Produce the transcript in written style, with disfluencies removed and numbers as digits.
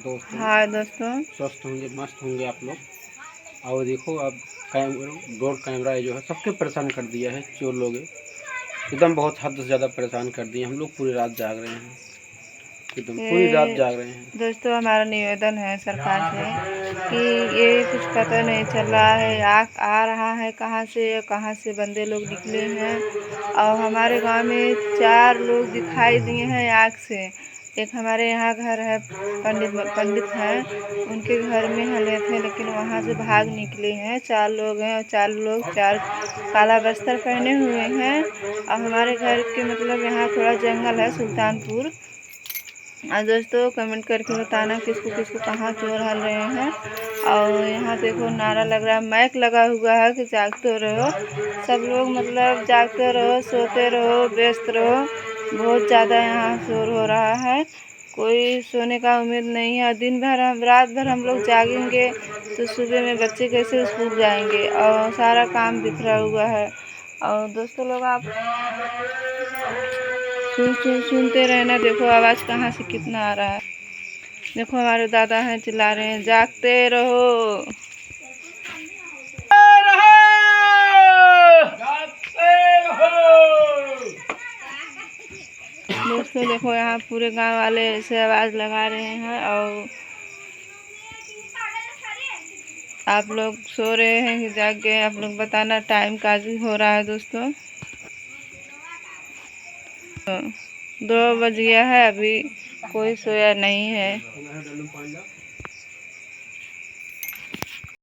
दोस्तों। हाँ दोस्तों, स्वस्थ होंगे, मस्त होंगे आप लोग। और देखो अब डोर कैमरा जो है सबके परेशान कर दिया है। चोर लोग एकदम बहुत हद से ज़्यादा परेशान कर दिए। हम लोग पूरी रात जाग रहे हैं, एकदम पूरी रात ये जाग रहे हैं। दोस्तों हमारा निवेदन है सरकार से कि ये कुछ पता नहीं चल रहा है, आ रहा है कहाँ से या कहाँ से बंदे लोग निकले हैं। और हमारे गांव में 4 लोग दिखाई दिए हैं आग से। एक हमारे यहाँ घर है, पंडित हैं, उनके घर में हले थे, लेकिन वहाँ से भाग निकले हैं। 4 लोग हैं और 4 लोग 4 काला बस्तर पहने हुए हैं। और हमारे घर के मतलब यहाँ थोड़ा जंगल है, सुल्तानपुर। और दोस्तों कमेंट करके बताना किसको किसको कहाँ चोर हल रहे हैं। और यहाँ देखो नारा लग रहा है, माइक लगा हुआ है कि जागते रहो सब लोग, मतलब जागते रहो, सोते रहो, व्यस्त रहो। बहुत ज़्यादा यहाँ शोर हो रहा है, कोई सोने का उम्मीद नहीं है। दिन भर रात भर हम लोग जागेंगे तो सुबह में बच्चे कैसे स्कूल जाएंगे, और सारा काम बिखरा हुआ है। और दोस्तों लोग आप सुनते रहना। देखो आवाज़ कहाँ से कितना आ रहा है। देखो हमारे दादा हैं, चिल्ला रहे हैं जागते रहो। दोस्तों देखो यहाँ पूरे गांव वाले ऐसे आवाज़ लगा रहे हैं, और आप लोग सो रहे हैं कि जाग गए, आप लोग बताना। टाइम काफ़ी हो रहा है दोस्तों, 2 बज गया है, अभी कोई सोया नहीं है।